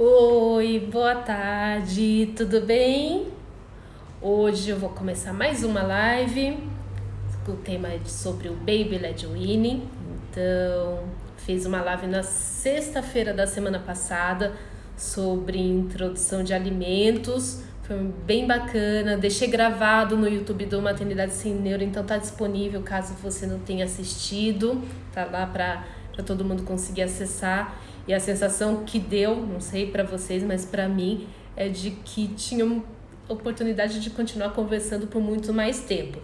Oi, boa tarde, tudo bem? Hoje eu vou começar mais uma live. O tema é sobre o Baby Led Weaning. Então, fiz uma live na sexta-feira da semana passada sobre introdução de alimentos. Foi bem bacana. Deixei gravado no YouTube do Maternidade Sem Neuro, então tá disponível caso você não tenha assistido. Tá lá para todo mundo conseguir acessar. E a sensação que deu, não sei para vocês, mas para mim, é de que tinham oportunidade de continuar conversando por muito mais tempo.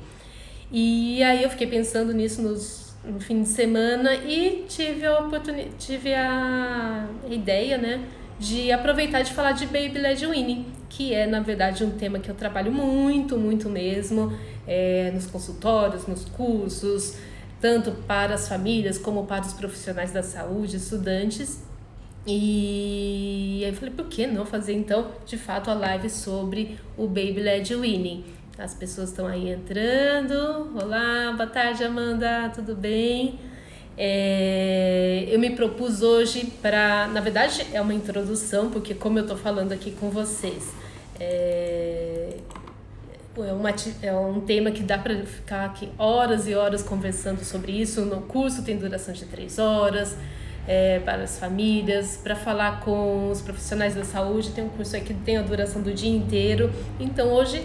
E aí eu fiquei pensando nisso no fim de semana e tive a ideia, né, de aproveitar de falar de Baby Led Weaning, que é, na verdade, um tema que eu trabalho muito, muito mesmo, nos consultórios, nos cursos, tanto para as famílias como para os profissionais da saúde, estudantes. E aí eu falei, por que não fazer então, de fato, a live sobre o Baby Led Weaning? As pessoas estão aí entrando. Olá, boa tarde, Amanda, tudo bem? Eu me propus hoje para, na verdade, é uma introdução, porque como eu tô falando aqui com vocês, é um tema que dá para ficar aqui horas e horas conversando sobre isso. No curso tem duração de 3 horas, para as famílias, para falar com os profissionais da saúde, tem um curso aí que tem a duração do dia inteiro. Então hoje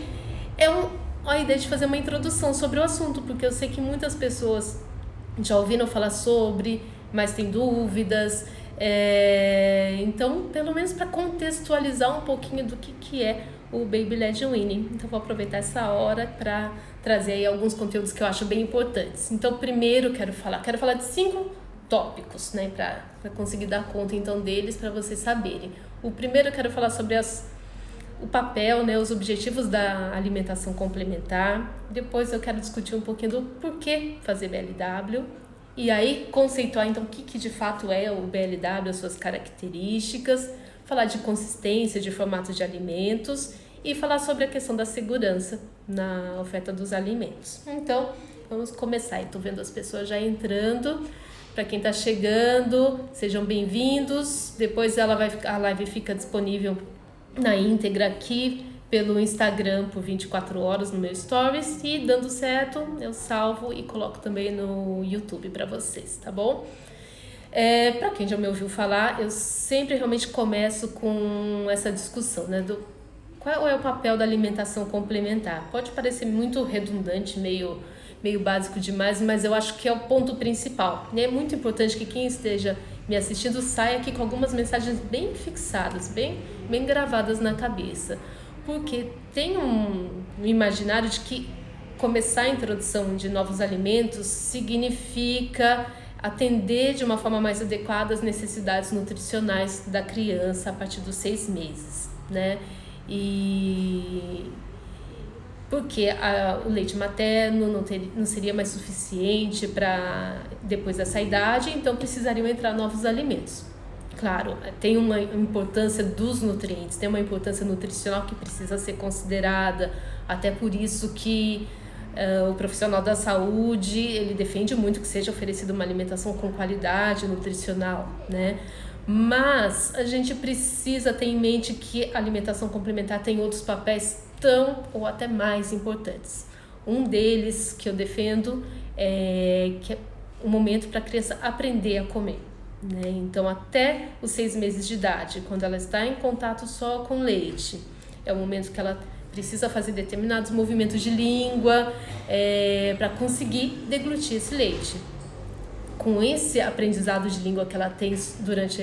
a ideia de fazer uma introdução sobre o assunto, porque eu sei que muitas pessoas já ouviram falar sobre, mas tem dúvidas. Então, pelo menos para contextualizar um pouquinho do que é o Baby Led Weaning. Então, vou aproveitar essa hora para trazer aí alguns conteúdos que eu acho bem importantes. Então, primeiro quero falar de 5 tópicos, né, para conseguir dar conta então deles, para vocês saberem. O primeiro eu quero falar sobre o papel, né, os objetivos da alimentação complementar. Depois eu quero discutir um pouquinho do porquê fazer BLW. E aí conceituar então o que de fato é o BLW, as suas características, falar de consistência, de formato de alimentos e falar sobre a questão da segurança na oferta dos alimentos. Então, vamos começar. Estou vendo as pessoas já entrando. Para quem está chegando, sejam bem-vindos. Depois a live fica disponível na íntegra aqui pelo Instagram por 24 horas no meu Stories, e dando certo eu salvo e coloco também no YouTube para vocês, tá bom? Para quem já me ouviu falar, eu sempre realmente começo com essa discussão, né, do qual é o papel da alimentação complementar. Pode parecer muito redundante, meio básico demais, mas eu acho que é o ponto principal. E é muito importante que quem esteja me assistindo saia aqui com algumas mensagens bem fixadas, bem gravadas na cabeça. Porque tem um imaginário de que começar a introdução de novos alimentos significa atender de uma forma mais adequada as necessidades nutricionais da criança a partir dos 6 meses, né? Porque o leite materno não seria mais suficiente para depois dessa idade, então precisariam entrar novos alimentos. Claro, tem uma importância dos nutrientes, tem uma importância nutricional que precisa ser considerada, até por isso que o profissional da saúde, ele defende muito que seja oferecida uma alimentação com qualidade nutricional, né? Mas a gente precisa ter em mente que a alimentação complementar tem outros papéis tão ou até mais importantes. Um deles que eu defendo é que é o momento para a criança aprender a comer, né? Então, até os 6 meses de idade, quando ela está em contato só com leite, é o momento que ela precisa fazer determinados movimentos de língua para conseguir deglutir esse leite. Com esse aprendizado de língua que ela tem durante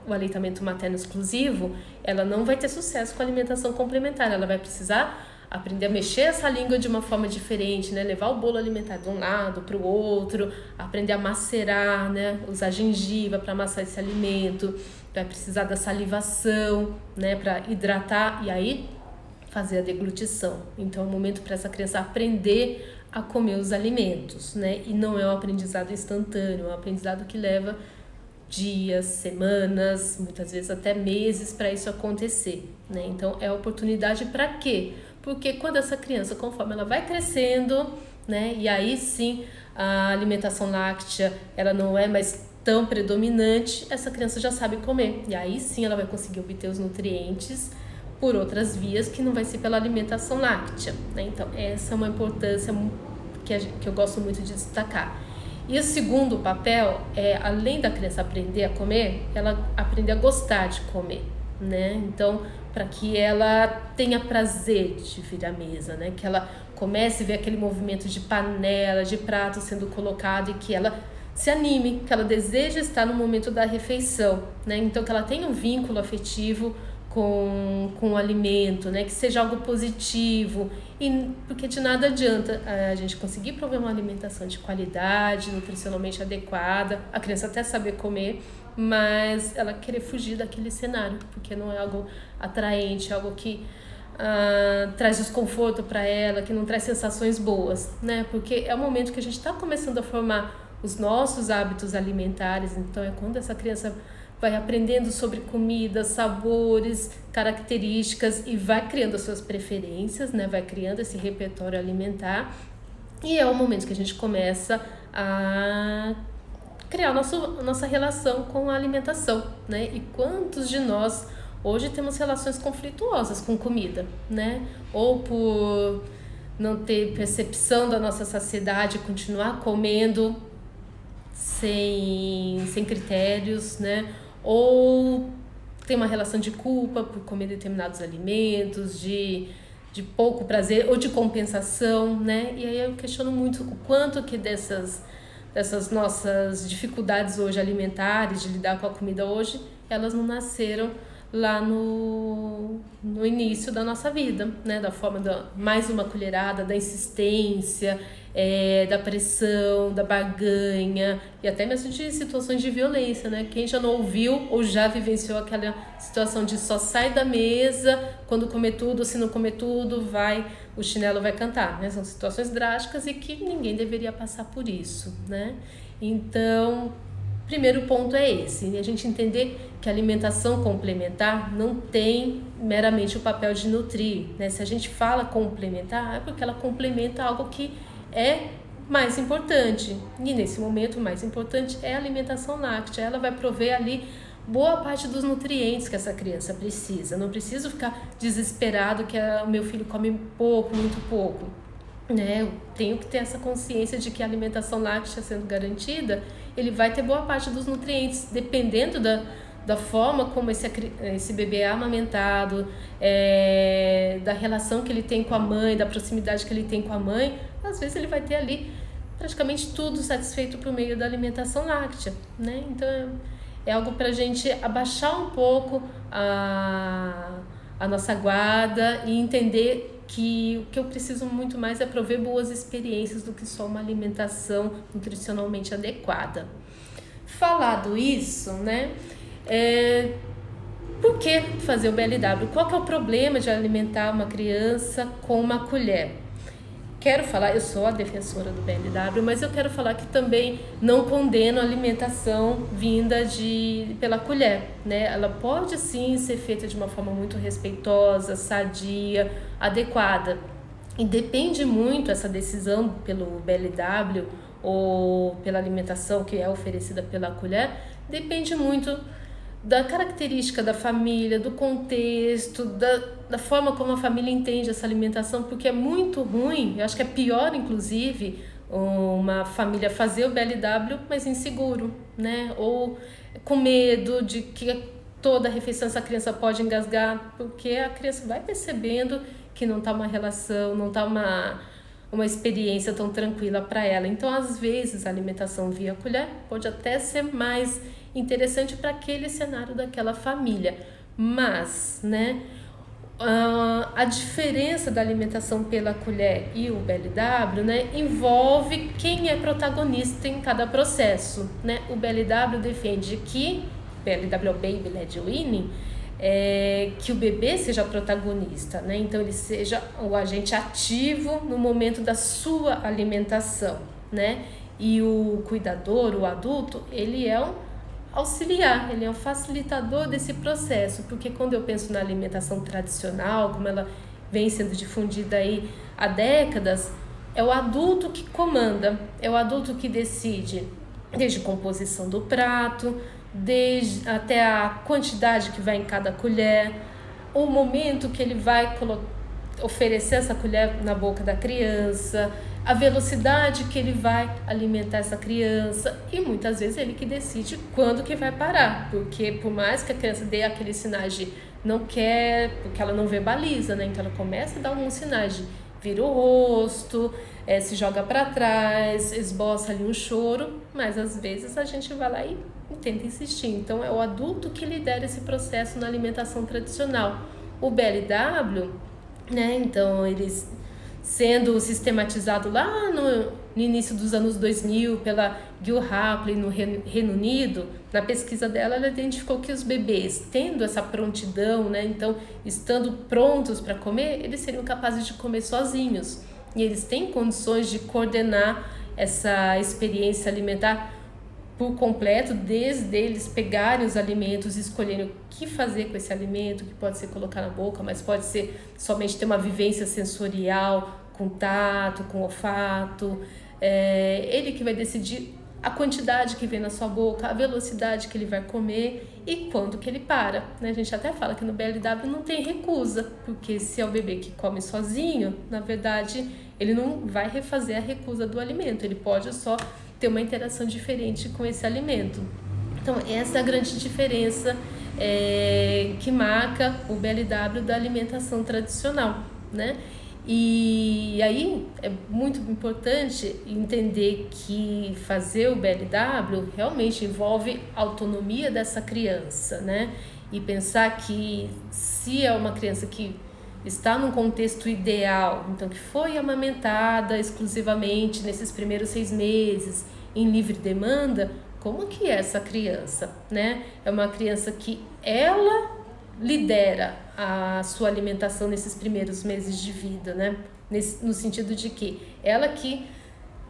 o aleitamento materno exclusivo, ela não vai ter sucesso com a alimentação complementar. Ela vai precisar aprender a mexer essa língua de uma forma diferente, né? Levar o bolo alimentar de um lado para o outro, aprender a macerar, né? Usar gengiva para amassar esse alimento, vai precisar da salivação, né? Para hidratar e aí fazer a deglutição. Então é um momento para essa criança aprender a comer os alimentos, né? E não é um aprendizado instantâneo, é um aprendizado que leva dias, semanas, muitas vezes até meses para isso acontecer, né? Então é oportunidade para quê? Porque quando essa criança, conforme ela vai crescendo, né? E aí sim a alimentação láctea, ela não é mais tão predominante, essa criança já sabe comer. E aí sim ela vai conseguir obter os nutrientes por outras vias, que não vai ser pela alimentação láctea, né? Então, essa é uma importância que eu gosto muito de destacar. E o segundo papel é, além da criança aprender a comer, ela aprender a gostar de comer, né? Então, para que ela tenha prazer de vir à mesa, né? Que ela comece a ver aquele movimento de panela, de prato sendo colocado e que ela se anime, que ela deseja estar no momento da refeição, né? Então, que ela tenha um vínculo afetivo com o alimento, né? Que seja algo positivo, porque de nada adianta a gente conseguir prover uma alimentação de qualidade, nutricionalmente adequada, a criança até saber comer, mas ela querer fugir daquele cenário, porque não é algo atraente, algo que traz desconforto para ela, que não traz sensações boas, né? Porque é o momento que a gente está começando a formar os nossos hábitos alimentares, então é quando essa criança vai aprendendo sobre comida, sabores, características e vai criando as suas preferências, né? Vai criando esse repertório alimentar e é o momento que a gente começa a criar nossa relação com a alimentação, né? E quantos de nós hoje temos relações conflituosas com comida, né? Ou por não ter percepção da nossa saciedade, continuar comendo sem critérios, né? Ou tem uma relação de culpa por comer determinados alimentos, de pouco prazer ou de compensação, né? E aí eu questiono muito o quanto que dessas nossas dificuldades hoje alimentares, de lidar com a comida hoje, elas não nasceram lá no início da nossa vida, né? Da forma mais uma colherada, da insistência, da pressão, da barganha e até mesmo de situações de violência, né? Quem já não ouviu ou já vivenciou aquela situação de só sai da mesa quando comer tudo, se não comer tudo, o chinelo vai cantar, né? São situações drásticas e que ninguém deveria passar por isso, né? Então, primeiro ponto é esse, a gente entender que a alimentação complementar não tem meramente o papel de nutrir, né? Se a gente fala complementar, é porque ela complementa algo que é mais importante. E nesse momento, o mais importante é a alimentação láctea. Ela vai prover ali boa parte dos nutrientes que essa criança precisa. Não preciso ficar desesperado que o meu filho come pouco, muito pouco, né? Eu tenho que ter essa consciência de que a alimentação láctea sendo garantida, ele vai ter boa parte dos nutrientes, dependendo da forma como esse bebê é amamentado, da relação que ele tem com a mãe, da proximidade que ele tem com a mãe. Às vezes ele vai ter ali praticamente tudo satisfeito por meio da alimentação láctea, né? Então é algo para a gente abaixar um pouco a nossa guarda e entender que o que eu preciso muito mais é prover boas experiências do que só uma alimentação nutricionalmente adequada. Falado isso, né? Por que fazer o BLW? Qual que é o problema de alimentar uma criança com uma colher? Quero falar, eu sou a defensora do BLW, mas eu quero falar que também não condeno a alimentação vinda pela colher, né? Ela pode sim ser feita de uma forma muito respeitosa, sadia, adequada. E depende muito essa decisão pelo BLW ou pela alimentação que é oferecida pela colher, depende muito da característica da família, do contexto, da forma como a família entende essa alimentação, porque é muito ruim, eu acho que é pior, inclusive, uma família fazer o BLW, mas inseguro, né? Ou com medo de que toda refeição essa criança pode engasgar, porque a criança vai percebendo que não está uma relação, não está uma experiência tão tranquila para ela. Então, às vezes, a alimentação via colher pode até ser mais interessante para aquele cenário daquela família. Mas, né, a diferença da alimentação pela colher e o BLW, né, envolve quem é protagonista em cada processo, né? O BLW defende que, BLW é o Baby Led Weaning, que o bebê seja protagonista, né? Então ele seja o agente ativo no momento da sua alimentação, né? E o cuidador, o adulto, ele é um auxiliar, ele é um facilitador desse processo, porque quando eu penso na alimentação tradicional, como ela vem sendo difundida aí há décadas, é o adulto que comanda, é o adulto que decide desde a composição do prato, desde até a quantidade que vai em cada colher, o momento que ele vai oferecer essa colher na boca da criança, a velocidade que ele vai alimentar essa criança, e muitas vezes ele que decide quando que vai parar, porque por mais que a criança dê aqueles sinais de não quer, porque ela não verbaliza, né? Então ela começa a dar alguns sinais de vira o rosto, se joga para trás, esboça ali um choro, mas às vezes a gente vai lá e tenta insistir. Então é o adulto que lidera esse processo na alimentação tradicional. O BLW, né? Então eles sendo sistematizado lá no início dos anos 2000 pela Gil Rapley no Reino Unido. Na pesquisa dela, ela identificou que os bebês, tendo essa prontidão, né, então estando prontos para comer, eles seriam capazes de comer sozinhos. E eles têm condições de coordenar essa experiência alimentar por completo, desde eles pegarem os alimentos e escolherem o que fazer com esse alimento, que pode ser colocar na boca, mas pode ser somente ter uma vivência sensorial, com tato, com olfato. Ele que vai decidir a quantidade que vem na sua boca, a velocidade que ele vai comer e quando que ele para, né? A gente até fala que no BLW não tem recusa, porque se é o bebê que come sozinho, na verdade, ele não vai refazer a recusa do alimento, ele pode só ter uma interação diferente com esse alimento. Então, essa é a grande diferença que marca o BLW da alimentação tradicional, né? E aí é muito importante entender que fazer o BLW realmente envolve a autonomia dessa criança, né? E pensar que se é uma criança que está num contexto ideal, então que foi amamentada exclusivamente nesses primeiros 6 meses, em livre demanda, como que é essa criança, né? É uma criança que ela lidera a sua alimentação nesses primeiros meses de vida, né? No sentido de que ela que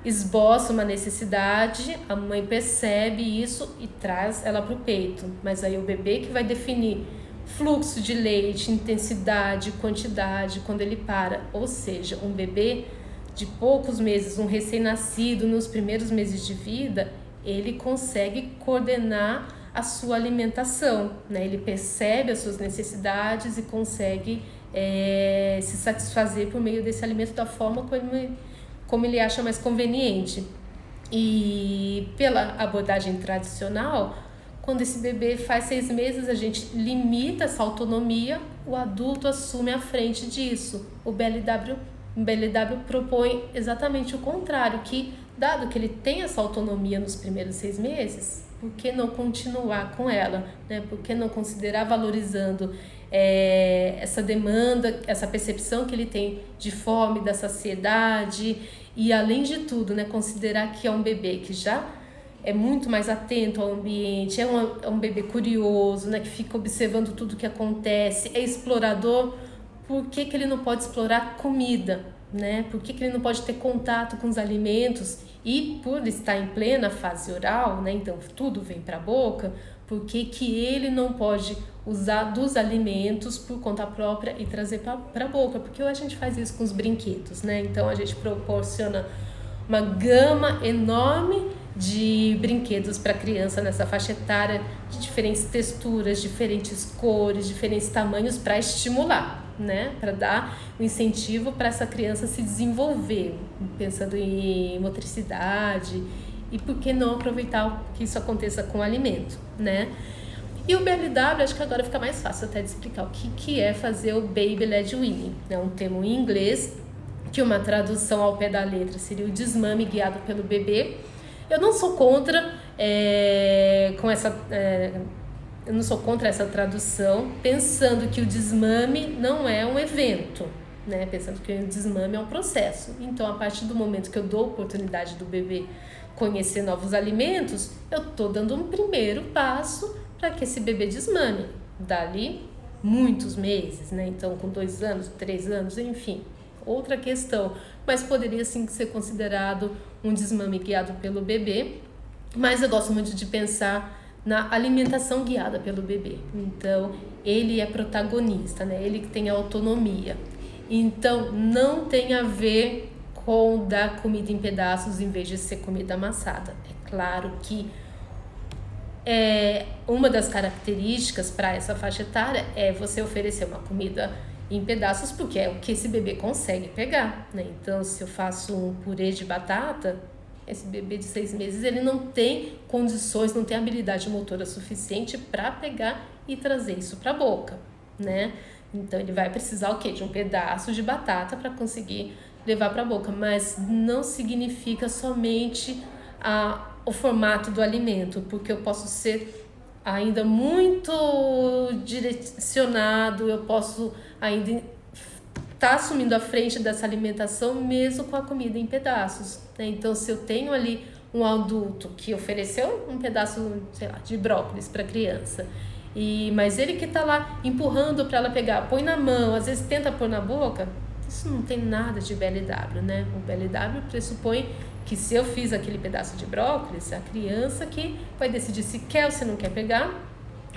esboça uma necessidade, a mãe percebe isso e traz ela para o peito, mas aí o bebê que vai definir fluxo de leite, intensidade, quantidade, quando ele para. Ou seja, um bebê de poucos meses, um recém-nascido nos primeiros meses de vida, ele consegue coordenar a sua alimentação, né? Ele percebe as suas necessidades e consegue se satisfazer por meio desse alimento da forma como ele acha mais conveniente. E pela abordagem tradicional, quando esse bebê faz 6 meses, a gente limita essa autonomia, o adulto assume a frente disso. O BLW propõe exatamente o contrário, que dado que ele tem essa autonomia nos primeiros 6 meses, por que não continuar com ela, né? Por que não considerar valorizando essa demanda, essa percepção que ele tem de fome, da saciedade e, além de tudo, né, considerar que é um bebê que já é muito mais atento ao ambiente, é um bebê curioso, né, que fica observando tudo que acontece, é explorador. Por que ele não pode explorar comida, né? Por que ele não pode ter contato com os alimentos? E por estar em plena fase oral, né? Então tudo vem para a boca, por que ele não pode usar dos alimentos por conta própria e trazer para a boca? Porque a gente faz isso com os brinquedos, né? Então a gente proporciona uma gama enorme de brinquedos para criança nessa faixa etária, de diferentes texturas, diferentes cores, diferentes tamanhos, para estimular, né? Para dar um incentivo para essa criança se desenvolver, pensando em motricidade, e por que não aproveitar que isso aconteça com o alimento, né? E o BLW, acho que agora fica mais fácil até de explicar o que é fazer o Baby Led Weaning. É um termo em inglês, que uma tradução ao pé da letra seria o desmame guiado pelo bebê. Eu não sou contra eu não sou contra essa tradução, pensando que o desmame não é um evento, né? Pensando que o desmame é um processo. Então, a partir do momento que eu dou a oportunidade do bebê conhecer novos alimentos, eu estou dando um primeiro passo para que esse bebê desmame. Dali muitos meses, né? Então, com 2 anos, 3 anos, enfim, outra questão. Mas poderia sim ser considerado um desmame guiado pelo bebê. Mas eu gosto muito de pensar na alimentação guiada pelo bebê. Então, ele é protagonista, né? Ele que tem a autonomia. Então, não tem a ver com dar comida em pedaços em vez de ser comida amassada. É claro que uma das características para essa faixa etária é você oferecer uma comida em pedaços, porque é o que esse bebê consegue pegar, né? Então, se eu faço um purê de batata, esse bebê de 6 meses, ele não tem condições, não tem habilidade motora suficiente para pegar e trazer isso para a boca, né? Então, ele vai precisar o quê? De um pedaço de batata para conseguir levar para a boca, mas não significa somente o formato do alimento, porque eu posso ser ainda muito direcionado, eu posso ainda estar assumindo a frente dessa alimentação mesmo com a comida em pedaços, né? Então, se eu tenho ali um adulto que ofereceu um pedaço, sei lá, de brócolis para a criança, mas ele que está lá empurrando para ela pegar, põe na mão, às vezes tenta pôr na boca, isso não tem nada de BLW, né? O BLW pressupõe que se eu fiz aquele pedaço de brócolis, a criança que vai decidir se quer ou se não quer pegar,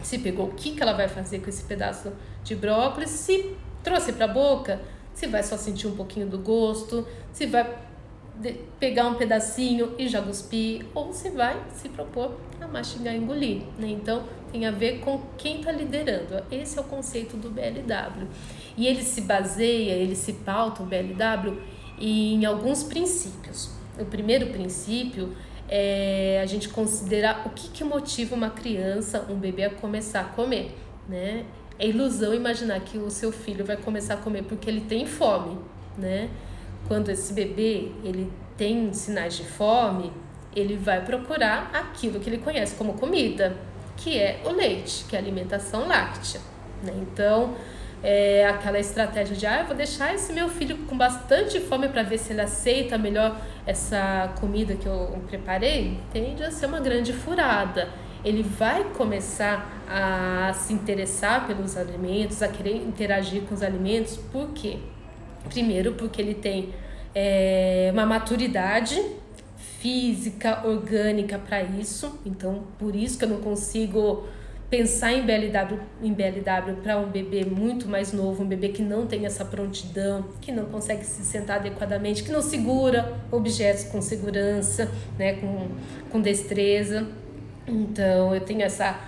se pegou, o que ela vai fazer com esse pedaço de brócolis, se trouxe para a boca, se vai só sentir um pouquinho do gosto, se vai pegar um pedacinho e já cuspir, ou se vai se propor a mastigar e engolir, né? Então, tem a ver com quem está liderando. Esse é o conceito do BLW. E ele se pauta, o BLW, em alguns princípios. O primeiro princípio é a gente considerar o que motiva uma criança, um bebê, a começar a comer, né? É ilusão imaginar que o seu filho vai começar a comer porque ele tem fome, né? Quando esse bebê ele tem sinais de fome, ele vai procurar aquilo que ele conhece como comida, que é o leite, que é a alimentação láctea, né? Então, aquela estratégia de eu vou deixar esse meu filho com bastante fome para ver se ele aceita melhor essa comida que eu preparei, tende a ser uma grande furada. Ele vai começar a se interessar pelos alimentos, a querer interagir com os alimentos, por quê? Primeiro, porque ele tem uma maturidade física, orgânica para isso, então por isso que eu não consigo pensar em BLW para um bebê muito mais novo, um bebê que não tem essa prontidão, que não consegue se sentar adequadamente, que não segura objetos com segurança, né, com destreza. Então, eu tenho essa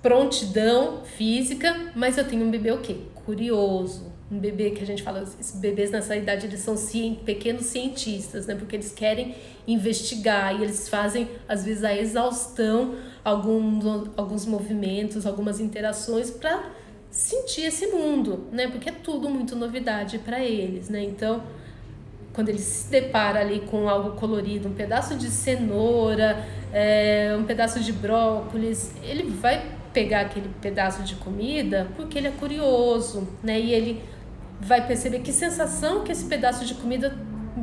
prontidão física, mas eu tenho um bebê o quê? Curioso. Um bebê que a gente fala, esses bebês nessa idade, eles são pequenos cientistas, né? Porque eles querem investigar e eles fazem, às vezes, a exaustão, alguns movimentos, algumas interações para sentir esse mundo, né? Porque é tudo muito novidade para eles, né? Então, quando ele se depara ali com algo colorido, um pedaço de cenoura, um pedaço de brócolis, ele vai pegar aquele pedaço de comida porque ele é curioso, né? E ele vai perceber que sensação que esse pedaço de comida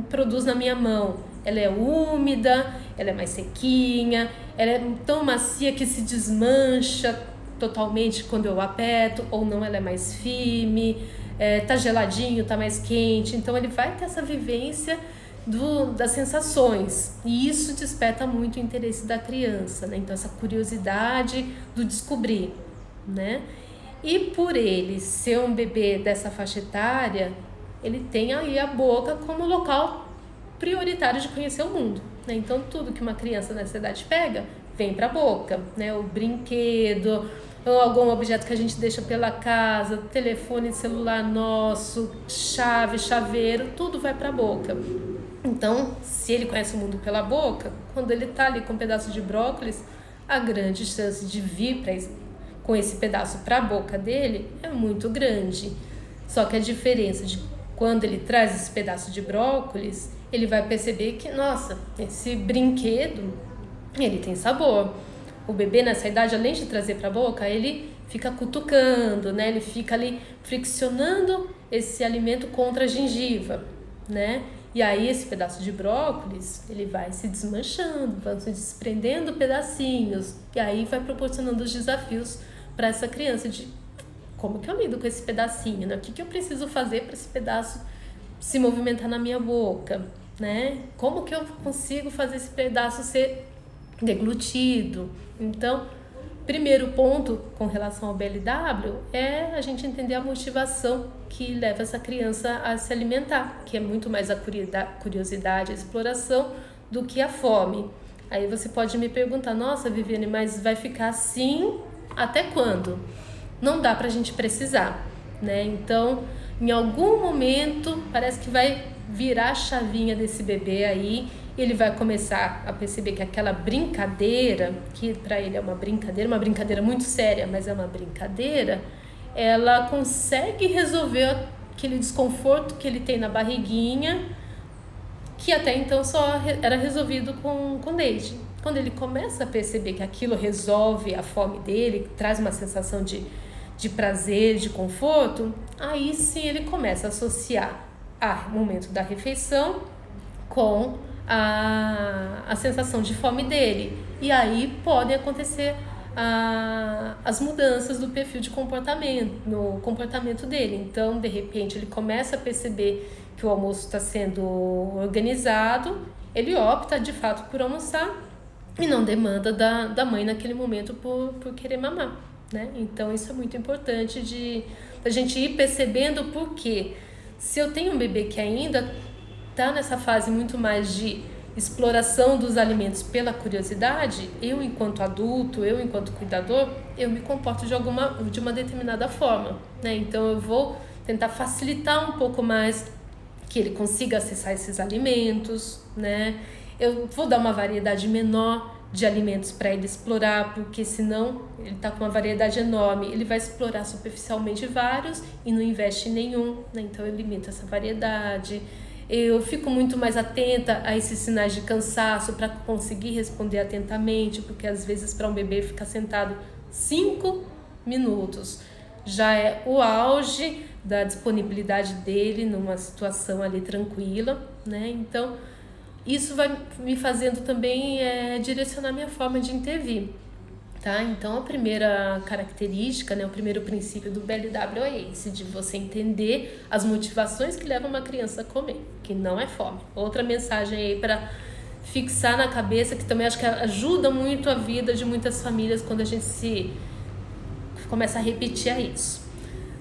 produz na minha mão. Ela é úmida, ela é mais sequinha, ela é tão macia que se desmancha totalmente quando eu aperto, ou não, ela é mais firme, tá geladinho, tá mais quente. Então ele vai ter essa vivência das sensações, e isso desperta muito o interesse da criança, né? Então essa curiosidade do descobrir, né? E por ele ser um bebê dessa faixa etária, ele tem aí a boca como local prioritário de conhecer o mundo, né? Então tudo que uma criança nessa idade pega, vem para a boca, né? O brinquedo, ou algum objeto que a gente deixa pela casa, telefone celular nosso, chave, chaveiro, tudo vai para a boca. Então, se ele conhece o mundo pela boca, quando ele está ali com um pedaço de brócolis, a grande chance de vir com esse pedaço para a boca dele é muito grande. Só que a diferença de quando ele traz esse pedaço de brócolis, ele vai perceber que, nossa, esse brinquedo, ele tem sabor. O bebê nessa idade, além de trazer para a boca, ele fica cutucando, né? Ele fica ali friccionando esse alimento contra a gengiva, né? E aí esse pedaço de brócolis, ele vai se desmanchando, vai se desprendendo pedacinhos, e aí vai proporcionando os desafios para essa criança de como que eu lido com esse pedacinho, né? O que eu preciso fazer para esse pedaço se movimentar na minha boca, né? Como que eu consigo fazer esse pedaço ser deglutido? Então, primeiro ponto com relação ao BLW é a gente entender a motivação que leva essa criança a se alimentar, que é muito mais a curiosidade, a exploração, do que a fome. Aí você pode me perguntar, nossa, Viviane, mas vai ficar assim até quando? Não dá pra gente precisar, né? Então, em algum momento, parece que vai virar a chavinha desse bebê aí, ele vai começar a perceber que aquela brincadeira, que para ele é uma brincadeira muito séria, mas é uma brincadeira, ela consegue resolver aquele desconforto que ele tem na barriguinha, que até então só era resolvido com leite. Quando ele começa a perceber que aquilo resolve a fome dele, traz uma sensação de prazer, de conforto, aí sim ele começa a associar o momento da refeição com a sensação de fome dele. E aí podem acontecer as mudanças do perfil de comportamento, no comportamento dele. Então, de repente, ele começa a perceber que o almoço está sendo organizado, ele opta de fato por almoçar e não demanda da mãe naquele momento por querer mamar, né? Então, isso é muito importante da gente ir percebendo, porque se eu tenho um bebê que ainda está nessa fase muito mais de exploração dos alimentos pela curiosidade, eu enquanto adulto, eu enquanto cuidador, eu me comporto de uma determinada forma, né? Então eu vou tentar facilitar um pouco mais que ele consiga acessar esses alimentos, né? Eu vou dar uma variedade menor de alimentos para ele explorar, porque senão ele está com uma variedade enorme, ele vai explorar superficialmente vários e não investe em nenhum, né? Então eu limito essa variedade. Eu fico muito mais atenta a esses sinais de cansaço para conseguir responder atentamente, porque às vezes para um bebê ficar sentado 5 minutos já é o auge da disponibilidade dele numa situação ali tranquila, né? Então isso vai me fazendo também direcionar minha forma de intervir, tá? Então a primeira característica, né, o primeiro princípio do BLW é esse, de você entender as motivações que levam uma criança a comer, que não é fome. Outra mensagem aí para fixar na cabeça, que também acho que ajuda muito a vida de muitas famílias quando a gente começa a repetir isso.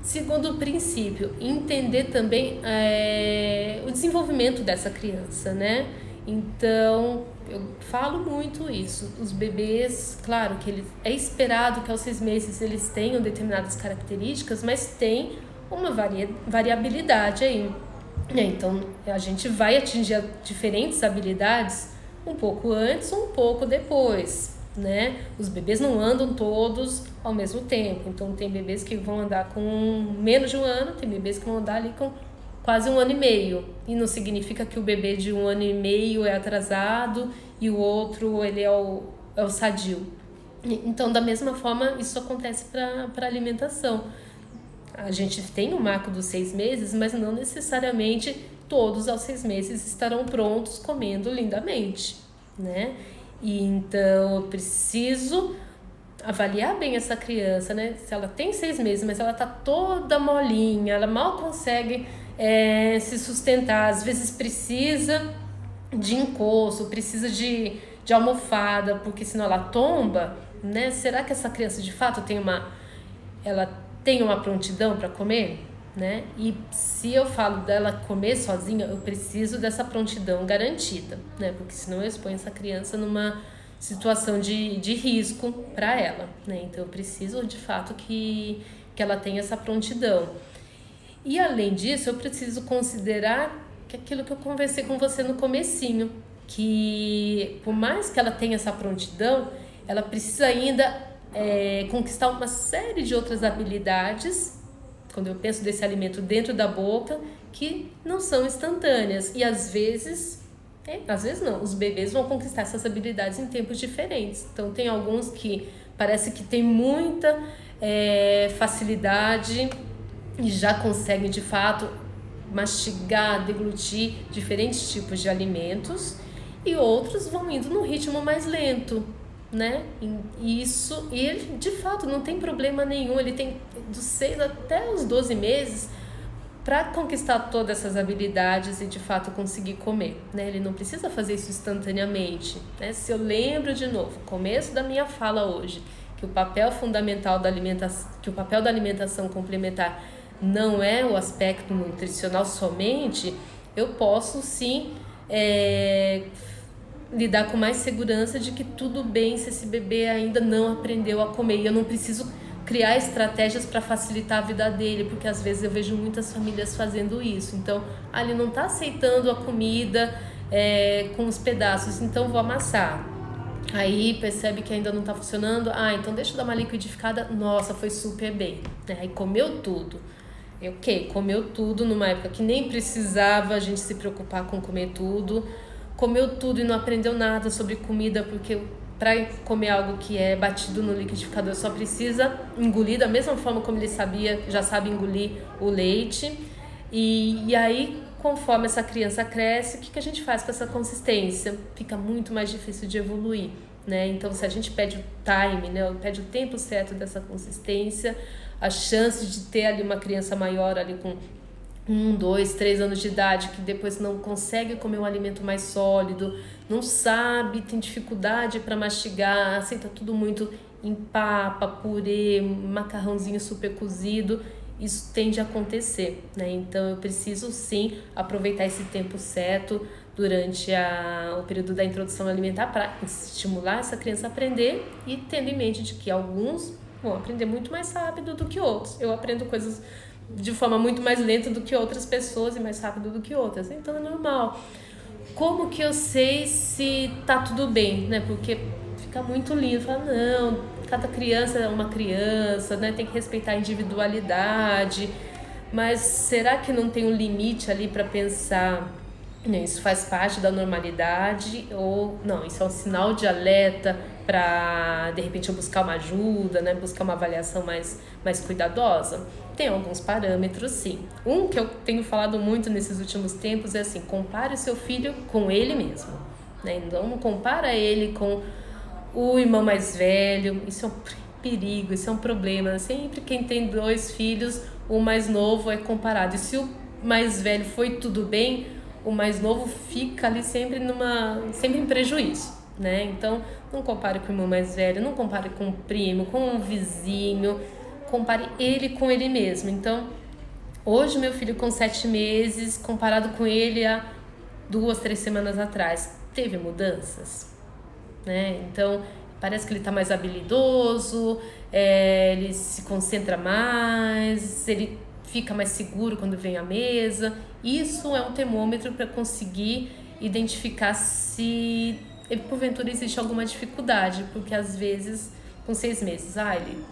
Segundo princípio, entender também o desenvolvimento dessa criança, né? Então, eu falo muito isso. Os bebês, claro que é esperado que aos 6 meses eles tenham determinadas características, mas tem uma variabilidade aí, né? Então, a gente vai atingir diferentes habilidades um pouco antes, um pouco depois, né? Os bebês não andam todos ao mesmo tempo. Então, tem bebês que vão andar com menos de 1 ano, tem bebês que vão andar ali com quase 1 ano e meio, e não significa que o bebê de 1 ano e meio é atrasado e o outro ele é o sadio. Então, da mesma forma, isso acontece para alimentação. A gente tem o marco dos 6 meses, mas não necessariamente todos aos 6 meses estarão prontos comendo lindamente, né? E então eu preciso avaliar bem essa criança, né? Se ela tem 6 meses, mas ela tá toda molinha, ela mal consegue se sustentar, às vezes precisa de encosto, precisa de almofada, porque senão ela tomba, né? Será que essa criança de fato tem uma prontidão para comer, né? E se eu falo dela comer sozinha, eu preciso dessa prontidão garantida, né? Porque senão eu exponho essa criança numa situação de risco para ela, né? Então eu preciso de fato que ela tenha essa prontidão. E além disso, eu preciso considerar que aquilo que eu conversei com você no comecinho, que por mais que ela tenha essa prontidão, ela precisa ainda conquistar uma série de outras habilidades, quando eu penso desse alimento dentro da boca, que não são instantâneas. E às vezes não, os bebês vão conquistar essas habilidades em tempos diferentes. Então tem alguns que parece que tem muita facilidade e já conseguem de fato mastigar, deglutir diferentes tipos de alimentos, e outros vão indo num ritmo mais lento, né? E ele de fato não tem problema nenhum, ele tem dos 6 até os 12 meses para conquistar todas essas habilidades e de fato conseguir comer, né? Ele não precisa fazer isso instantaneamente, né? Se eu lembro de novo, começo da minha fala hoje, que o papel fundamental da alimentação, que o papel da alimentação complementar não é o aspecto nutricional somente, eu posso sim lidar com mais segurança de que tudo bem se esse bebê ainda não aprendeu a comer. E eu não preciso criar estratégias para facilitar a vida dele, porque às vezes eu vejo muitas famílias fazendo isso. Então, ele não está aceitando a comida com os pedaços, então vou amassar. Aí percebe que ainda não está funcionando, então deixa eu dar uma liquidificada. Nossa, foi super bem, né? Aí comeu tudo. Comeu tudo numa época que nem precisava a gente se preocupar com comer tudo. Comeu tudo e não aprendeu nada sobre comida, porque para comer algo que é batido no liquidificador só precisa engolir da mesma forma como ele já sabe engolir o leite. E aí, conforme essa criança cresce, o que a gente faz com essa consistência? Fica muito mais difícil de evoluir, né? Então, se a gente pede o time, né, pede o tempo certo dessa consistência, a chance de ter ali uma criança maior ali com 1, 2, 3 anos de idade, que depois não consegue comer um alimento mais sólido, não sabe, tem dificuldade para mastigar, aceita tudo muito em papa, purê, macarrãozinho super cozido, isso tende a acontecer, né? Então eu preciso sim aproveitar esse tempo certo durante o período da introdução alimentar para estimular essa criança a aprender, e tendo em mente de que alguns vão aprender muito mais rápido do que outros. Eu aprendo coisas de forma muito mais lenta do que outras pessoas e mais rápido do que outras, então é normal. Como que eu sei se tá tudo bem, né? Porque fica muito lindo, fala, não, cada criança é uma criança, né? Tem que respeitar a individualidade, mas será que não tem um limite ali para pensar, né, isso faz parte da normalidade, ou não, isso é um sinal de alerta para, de repente, eu buscar uma ajuda, né, buscar uma avaliação mais cuidadosa? Tem alguns parâmetros, sim. Um que eu tenho falado muito nesses últimos tempos é assim, compare o seu filho com ele mesmo, né? Então, não compara ele com o irmão mais velho, isso é um perigo, isso é um problema. Sempre quem tem 2 filhos, o mais novo é comparado. E se o mais velho foi tudo bem, o mais novo fica ali sempre em prejuízo, né? Então, não compare com o irmão mais velho, não compare com o primo, com o vizinho, compare ele com ele mesmo. Então, hoje meu filho com 7 meses, comparado com ele há 2, 3 semanas atrás, teve mudanças, né? Então, parece que ele está mais habilidoso, ele se concentra mais, ele fica mais seguro quando vem à mesa. Isso é um termômetro para conseguir identificar se porventura existe alguma dificuldade, porque às vezes com 6 meses, ele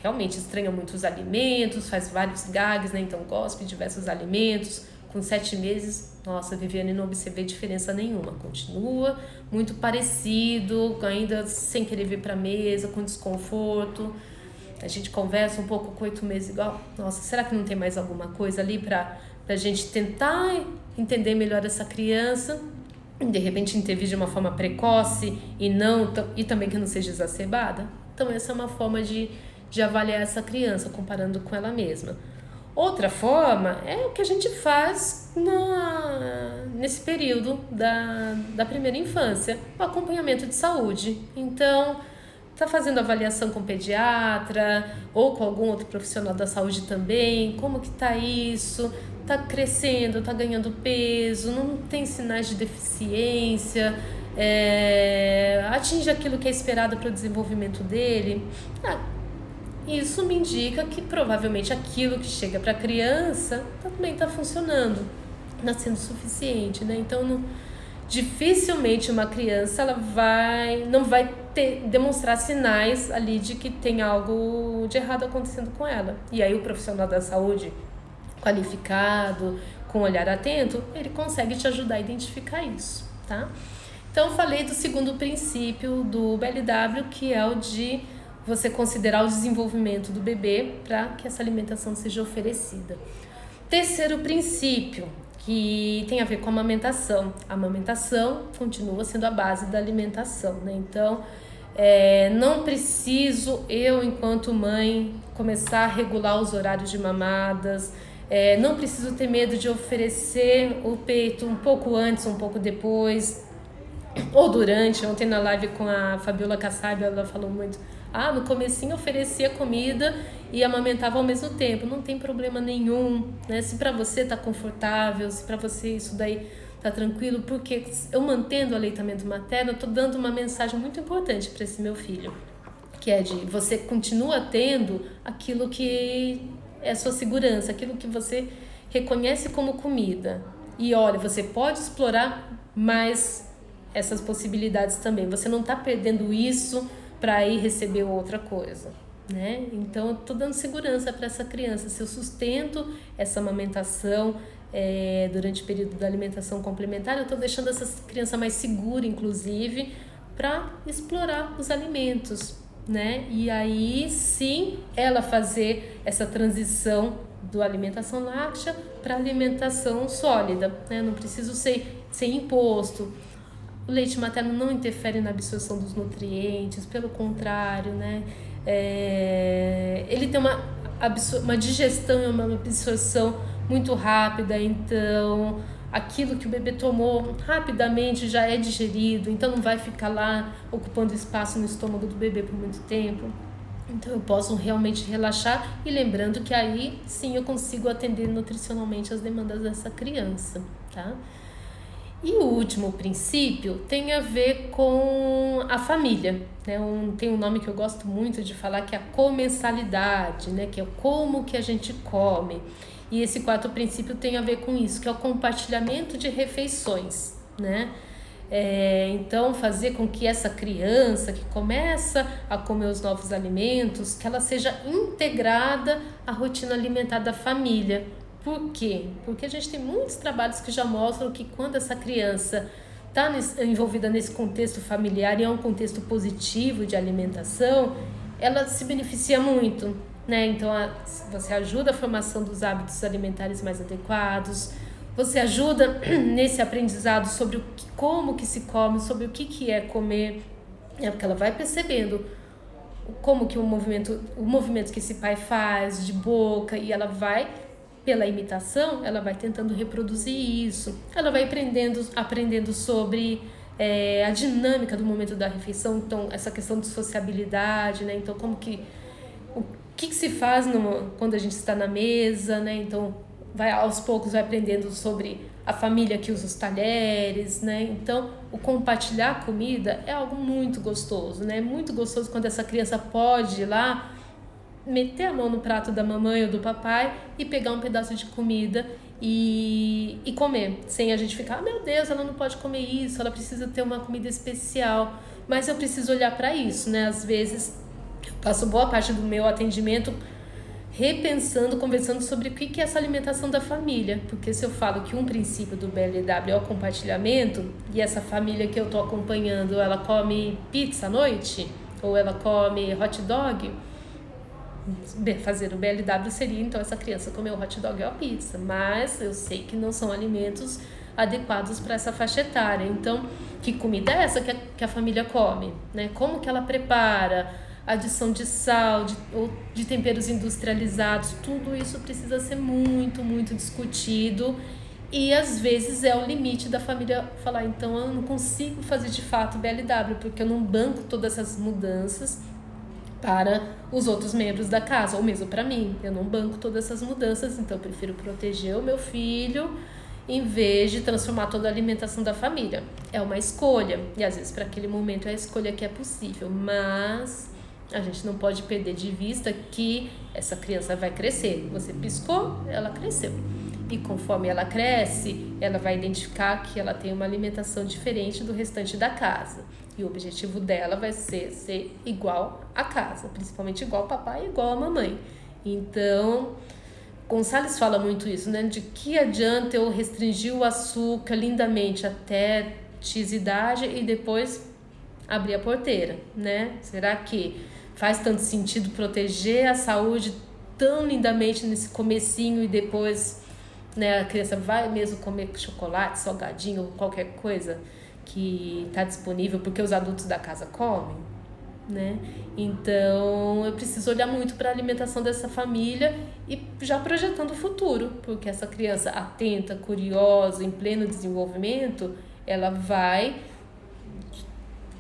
realmente estranha muito os alimentos, faz vários gags, né? Então gospe de diversos alimentos. Com 7 meses, nossa, Viviane, não observei diferença nenhuma. Continua muito parecido, ainda sem querer vir para a mesa, com desconforto. A gente conversa um pouco com 8 meses igual. Nossa, será que não tem mais alguma coisa ali para a gente tentar entender melhor essa criança? De repente intervir de uma forma precoce e também que não seja exacerbada? Então essa é uma forma de avaliar essa criança, comparando com ela mesma. Outra forma é o que a gente faz nesse período da primeira infância, o acompanhamento de saúde. Então, está fazendo avaliação com pediatra ou com algum outro profissional da saúde também, como que está isso, está crescendo, está ganhando peso, não tem sinais de deficiência, atinge aquilo que é esperado para o desenvolvimento dele. Isso me indica que provavelmente aquilo que chega para a criança também está funcionando, está sendo suficiente, né? Então, dificilmente uma criança não vai demonstrar sinais ali de que tem algo de errado acontecendo com ela. E aí o profissional da saúde qualificado, com um olhar atento, ele consegue te ajudar a identificar isso, tá? Então, eu falei do segundo princípio do BLW, que é o de você considerar o desenvolvimento do bebê para que essa alimentação seja oferecida. Terceiro princípio, que tem a ver com a amamentação. A amamentação continua sendo a base da alimentação, né? Então, não preciso eu, enquanto mãe, começar a regular os horários de mamadas, não preciso ter medo de oferecer o peito um pouco antes, um pouco depois, ou durante. Ontem na live com a Fabiola Kassab, ela falou muito, No comecinho eu oferecia comida e amamentava ao mesmo tempo. Não tem problema nenhum, né? Se para você tá confortável, se para você isso daí tá tranquilo, porque eu mantendo o aleitamento materno, eu tô dando uma mensagem muito importante para esse meu filho, que é de você continua tendo aquilo que é sua segurança, aquilo que você reconhece como comida. E olha, você pode explorar mais essas possibilidades também. Você não está perdendo isso para ir receber outra coisa, né? Então, eu estou dando segurança para essa criança. Se eu sustento essa amamentação durante o período da alimentação complementar, eu estou deixando essa criança mais segura, inclusive, para explorar os alimentos, né? E aí sim ela fazer essa transição do alimentação láctea para alimentação sólida, né? Não preciso ser imposto. O leite materno não interfere na absorção dos nutrientes, pelo contrário, né? Ele tem uma digestão e uma absorção muito rápida, então aquilo que o bebê tomou rapidamente já é digerido, então não vai ficar lá ocupando espaço no estômago do bebê por muito tempo. Então eu posso realmente relaxar e lembrando que aí sim eu consigo atender nutricionalmente as demandas dessa criança, tá? E o último princípio tem a ver com a família, né? Tem um nome que eu gosto muito de falar, que é a comensalidade, né? Que é como que a gente come. E esse quarto princípio tem a ver com isso, que é o compartilhamento de refeições, né? Então, fazer com que essa criança que começa a comer os novos alimentos, que ela seja integrada à rotina alimentar da família. Por quê? Porque a gente tem muitos trabalhos que já mostram que quando essa criança está envolvida nesse contexto familiar e é um contexto positivo de alimentação, ela se beneficia muito, né? Então, você ajuda a formação dos hábitos alimentares mais adequados, você ajuda nesse aprendizado sobre como que se come, sobre o que é comer, porque ela vai percebendo como que o movimento que esse pai faz de boca, e ela vai, pela imitação, ela vai tentando reproduzir isso. Ela vai aprendendo sobre a dinâmica do momento da refeição, então essa questão de sociabilidade, né? Então o que se faz quando a gente está na mesa, né? Então aos poucos vai aprendendo sobre a família que usa os talheres, né? Então o compartilhar a comida é algo muito gostoso, né? Muito gostoso quando essa criança pode ir lá meter a mão no prato da mamãe ou do papai e pegar um pedaço de comida e comer, sem a gente ficar, meu Deus, ela não pode comer isso, ela precisa ter uma comida especial. Mas eu preciso olhar para isso, né? Às vezes eu passo boa parte do meu atendimento repensando, conversando sobre o que é essa alimentação da família, porque se eu falo que um princípio do BLW é o compartilhamento, e essa família que eu tô acompanhando, ela come pizza à noite, ou ela come hot dog, fazer o BLW seria então essa criança comer o hot dog ou a pizza, mas eu sei que não são alimentos adequados para essa faixa etária. Então, que comida é essa que a família come, né? Como que ela prepara, adição de sal, ou de temperos industrializados, tudo isso precisa ser muito, muito discutido, e às vezes é o limite da família falar, então eu não consigo fazer de fato BLW, porque eu não banco todas essas mudanças para os outros membros da casa, ou mesmo para mim, eu não banco todas essas mudanças, então eu prefiro proteger o meu filho em vez de transformar toda a alimentação da família. É uma escolha, e às vezes para aquele momento é a escolha que é possível, mas a gente não pode perder de vista que essa criança vai crescer. Você piscou, ela cresceu. E conforme ela cresce, ela vai identificar que ela tem uma alimentação diferente do restante da casa. E o objetivo dela vai ser igual à casa, principalmente igual ao papai e igual à mamãe. Então, Gonçalves fala muito isso, né? De que adianta eu restringir o açúcar lindamente até X idade e depois abrir a porteira, né? Será que faz tanto sentido proteger a saúde tão lindamente nesse comecinho e depois, né, a criança vai mesmo comer chocolate, salgadinho ou qualquer coisa que está disponível porque os adultos da casa comem, né? Então eu preciso olhar muito para a alimentação dessa família e já projetando o futuro, porque essa criança atenta, curiosa, em pleno desenvolvimento, ela vai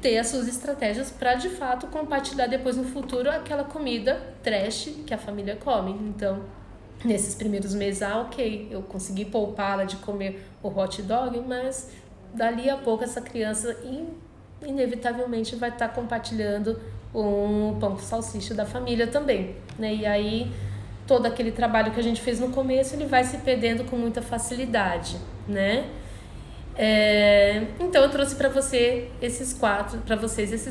ter as suas estratégias para de fato compartilhar depois no futuro aquela comida trash que a família come. Então, nesses primeiros meses, ok, eu consegui poupá-la de comer o hot dog, mas dali a pouco essa criança inevitavelmente vai estar compartilhando um pão com salsicha da família também, né? E aí todo aquele trabalho que a gente fez no começo, ele vai se perdendo com muita facilidade, né? Então eu trouxe para vocês esses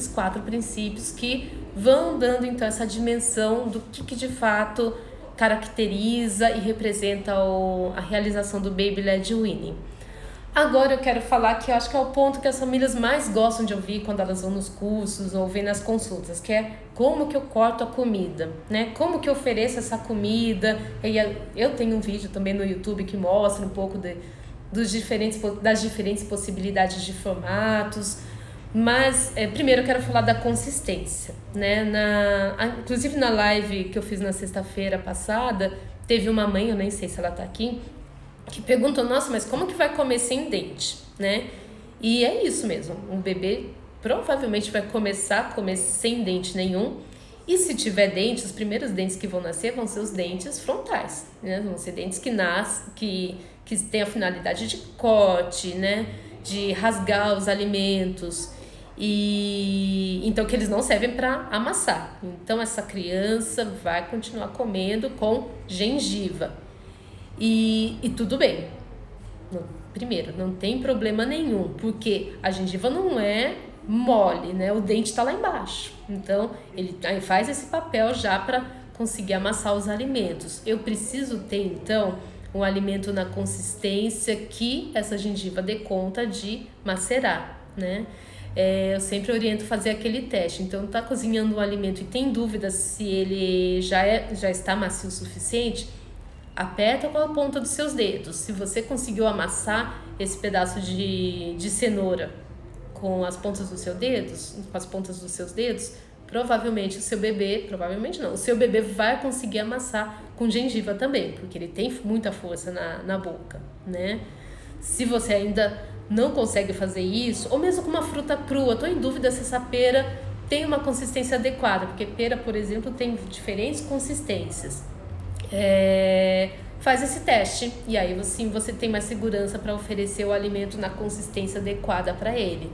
quatro princípios que vão dando então essa dimensão do que de fato caracteriza e representa a realização do Baby Led Weaning. Agora eu quero falar que eu acho que é o ponto que as famílias mais gostam de ouvir quando elas vão nos cursos ou vêm nas consultas, que é como que eu corto a comida, né? Como que eu ofereço essa comida. E eu tenho um vídeo também no YouTube que mostra um pouco das diferentes possibilidades de formatos. Mas primeiro eu quero falar da consistência, né? Inclusive na live que eu fiz na sexta-feira passada, teve uma mãe, eu nem sei se ela tá aqui, que perguntou, nossa, mas como que vai comer sem dente, né? E é isso mesmo, um bebê provavelmente vai começar a comer sem dente nenhum, e se tiver dente, os primeiros dentes que vão nascer vão ser os dentes frontais, né? Vão ser dentes que têm a finalidade de corte, né? De rasgar os alimentos, e então que eles não servem para amassar. Então essa criança vai continuar comendo com gengiva. E tudo bem. Primeiro, não tem problema nenhum, porque a gengiva não é mole, né? O dente está lá embaixo. Então, ele faz esse papel já para conseguir amassar os alimentos. Eu preciso ter, então, um alimento na consistência que essa gengiva dê conta de macerar, né? Eu sempre oriento fazer aquele teste. Então, tá cozinhando um alimento e tem dúvida se ele já está macio o suficiente, aperta com a ponta dos seus dedos. Se você conseguiu amassar esse pedaço de cenoura com as pontas dos seus dedos, provavelmente o seu bebê vai conseguir amassar com gengiva também, porque ele tem muita força na boca, né? Se você ainda não consegue fazer isso, ou mesmo com uma fruta crua, estou em dúvida se essa pera tem uma consistência adequada, porque pera, por exemplo, tem diferentes consistências. Faz esse teste e aí assim você tem mais segurança para oferecer o alimento na consistência adequada para ele.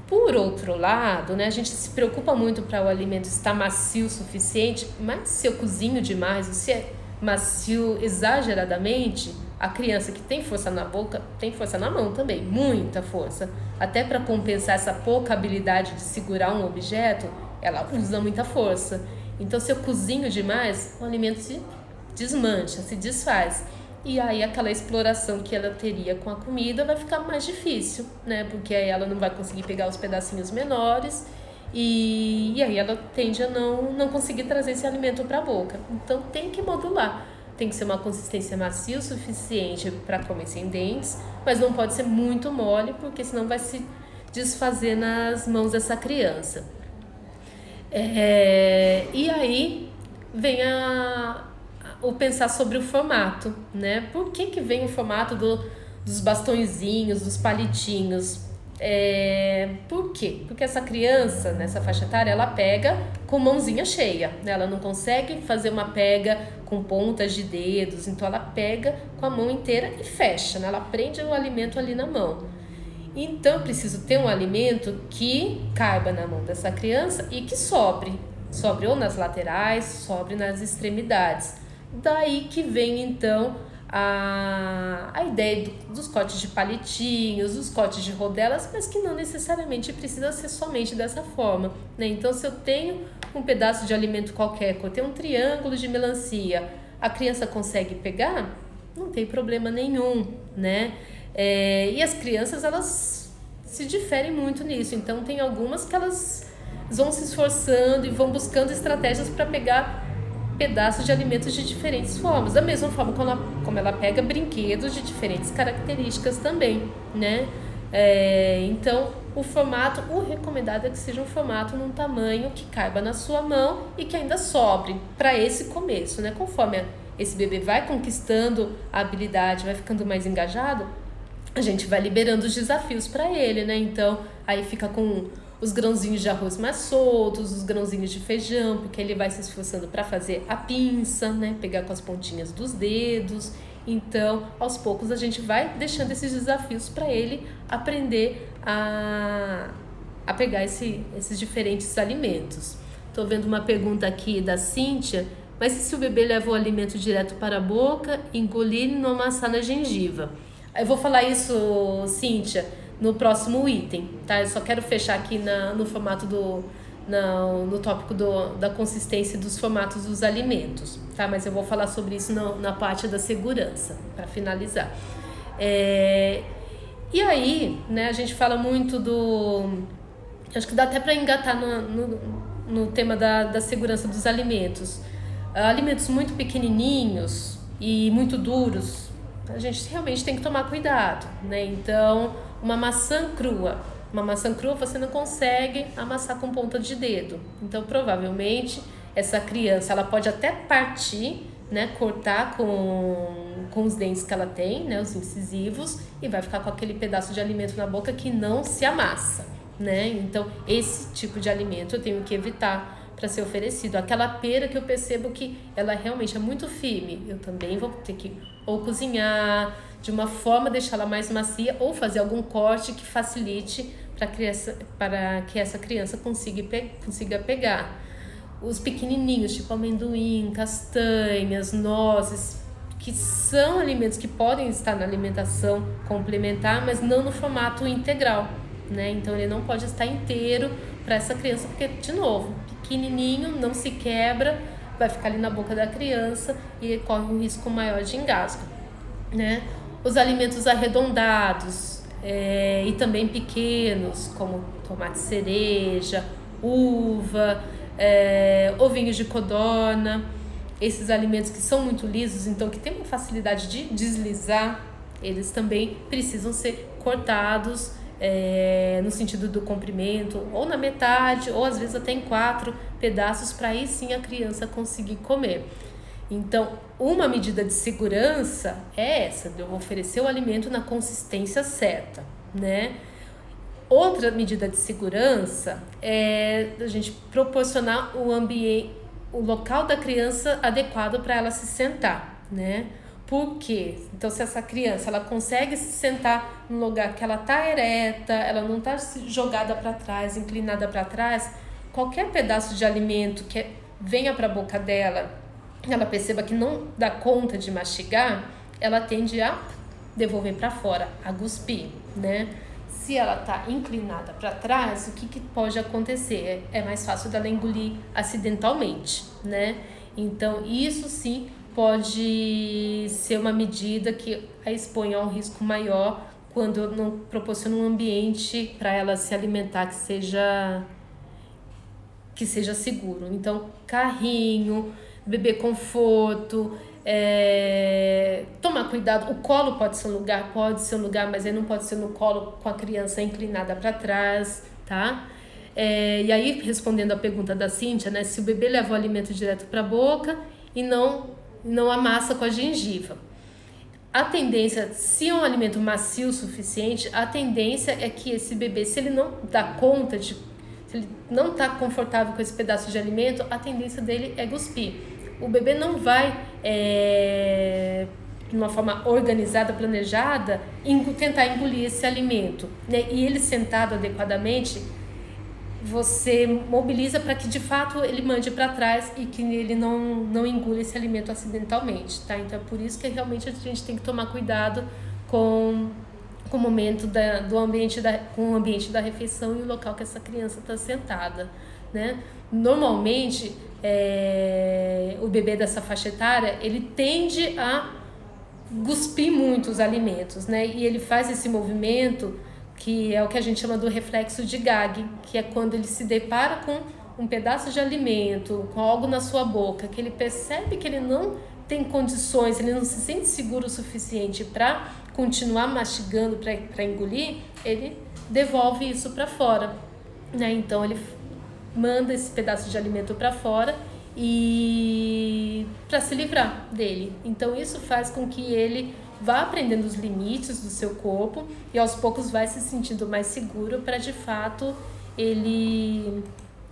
Por outro lado, né, a gente se preocupa muito para o alimento estar macio o suficiente, mas se eu cozinho demais, se é macio exageradamente, a criança que tem força na boca tem força na mão também, muita força. Até para compensar essa pouca habilidade de segurar um objeto, ela usa muita força. Então se eu cozinho demais, o alimento se desmancha, se desfaz. E aí aquela exploração que ela teria com a comida vai ficar mais difícil, né? Porque aí ela não vai conseguir pegar os pedacinhos menores e aí ela tende a não conseguir trazer esse alimento para a boca. Então tem que modular. Tem que ser uma consistência macia o suficiente para comer sem dentes, mas não pode ser muito mole, porque senão vai se desfazer nas mãos dessa criança. E aí vem o pensar sobre o formato, né? Por que vem o formato dos bastõezinhos, dos palitinhos? Por quê? Porque essa criança, nessa faixa etária, ela pega com mãozinha cheia, né? Ela não consegue fazer uma pega com pontas de dedos, então ela pega com a mão inteira e fecha, né? Ela prende o alimento ali na mão. Então eu preciso ter um alimento que caiba na mão dessa criança e que sobre ou nas laterais, sobre nas extremidades. Daí que vem então a ideia dos cortes de palitinhos, dos cortes de rodelas, mas que não necessariamente precisa ser somente dessa forma, né? Então se eu tenho um pedaço de alimento qualquer, eu tenho um triângulo de melancia, a criança consegue pegar? Não tem problema nenhum, né? E as crianças, elas se diferem muito nisso, então tem algumas que elas vão se esforçando e vão buscando estratégias para pegar pedaços de alimentos de diferentes formas, da mesma forma como ela pega brinquedos de diferentes características também, né? Então o recomendado é que seja um formato num tamanho que caiba na sua mão e que ainda sobre para esse começo, né? Conforme esse bebê vai conquistando a habilidade, vai ficando mais engajado, a gente vai liberando os desafios para ele, né? Então aí fica com os grãozinhos de arroz mais soltos, os grãozinhos de feijão, porque ele vai se esforçando para fazer a pinça, né? Pegar com as pontinhas dos dedos. Então, aos poucos, a gente vai deixando esses desafios para ele aprender a pegar esses diferentes alimentos. Estou vendo uma pergunta aqui da Cíntia, mas e se o bebê leva o alimento direto para a boca, engolir e não amassar na gengiva? Eu vou falar isso, Cíntia, no próximo item, tá? Eu só quero fechar aqui no formato no tópico da consistência dos formatos dos alimentos, tá? Mas eu vou falar sobre isso na parte da segurança, para finalizar. E aí, né, a gente fala muito acho que dá até para engatar no tema da segurança dos alimentos. Alimentos muito pequenininhos e muito duros, a gente realmente tem que tomar cuidado, né? Então, uma maçã crua você não consegue amassar com ponta de dedo. Então, provavelmente, essa criança, ela pode até partir, né, cortar com os dentes que ela tem, né, os incisivos, e vai ficar com aquele pedaço de alimento na boca que não se amassa, né? Então, esse tipo de alimento eu tenho que evitar para ser oferecido. Aquela pera que eu percebo que ela realmente é muito firme, eu também vou ter que ou cozinhar de uma forma deixá-la mais macia ou fazer algum corte que facilite para que essa criança consiga pegar. Os pequenininhos, tipo amendoim, castanhas, nozes, que são alimentos que podem estar na alimentação complementar, mas não no formato integral, né? Então ele não pode estar inteiro para essa criança, porque, de novo, pequenininho, não se quebra, vai ficar ali na boca da criança e corre um risco maior de engasgo, né? Os alimentos arredondados e também pequenos, como tomate cereja, uva, ovinhos de codorna, esses alimentos que são muito lisos, então que tem uma facilidade de deslizar, eles também precisam ser cortados no sentido do comprimento, ou na metade, ou às vezes até em 4 pedaços, para aí sim a criança conseguir comer. Então, uma medida de segurança é essa, de eu oferecer o alimento na consistência certa, né? Outra medida de segurança é a gente proporcionar o local da criança adequado para ela se sentar, né? Por quê? Então, se essa criança ela consegue se sentar no lugar que ela está ereta, ela não está jogada para trás, inclinada para trás, qualquer pedaço de alimento que venha para a boca dela, ela perceba que não dá conta de mastigar, ela tende a devolver para fora, a cuspir, né? Se ela está inclinada para trás, o que pode acontecer? É mais fácil dela engolir acidentalmente, né? Então, isso sim pode ser uma medida que a expõe a um risco maior quando eu não proporciono um ambiente para ela se alimentar que seja seguro. Então, carrinho, bebê conforto, tomar cuidado. O colo pode ser um lugar, mas ele não pode ser no colo com a criança inclinada para trás, tá? E aí, respondendo a pergunta da Cíntia, né, se o bebê leva o alimento direto para a boca e não amassa com a gengiva. A tendência, se é um alimento macio o suficiente, a tendência é que esse bebê, se ele não dá conta se ele não está confortável com esse pedaço de alimento, a tendência dele é cuspir. O bebê não vai, de uma forma organizada, planejada, tentar engolir esse alimento, né? E ele sentado adequadamente, você mobiliza para que de fato ele mande para trás e que ele não engula esse alimento acidentalmente, tá? Então é por isso que realmente a gente tem que tomar cuidado com o momento com o ambiente da refeição e o local que essa criança está sentada, né? Normalmente o bebê dessa faixa etária, ele tende a cuspir muito os alimentos, né? E ele faz esse movimento que é o que a gente chama do reflexo de gag, que é quando ele se depara com um pedaço de alimento, com algo na sua boca, que ele percebe que ele não tem condições, ele não se sente seguro o suficiente para continuar mastigando, para engolir, ele devolve isso para fora, né? Então ele manda esse pedaço de alimento para fora e para se livrar dele. Então isso faz com que ele vá aprendendo os limites do seu corpo e aos poucos vai se sentindo mais seguro para de fato ele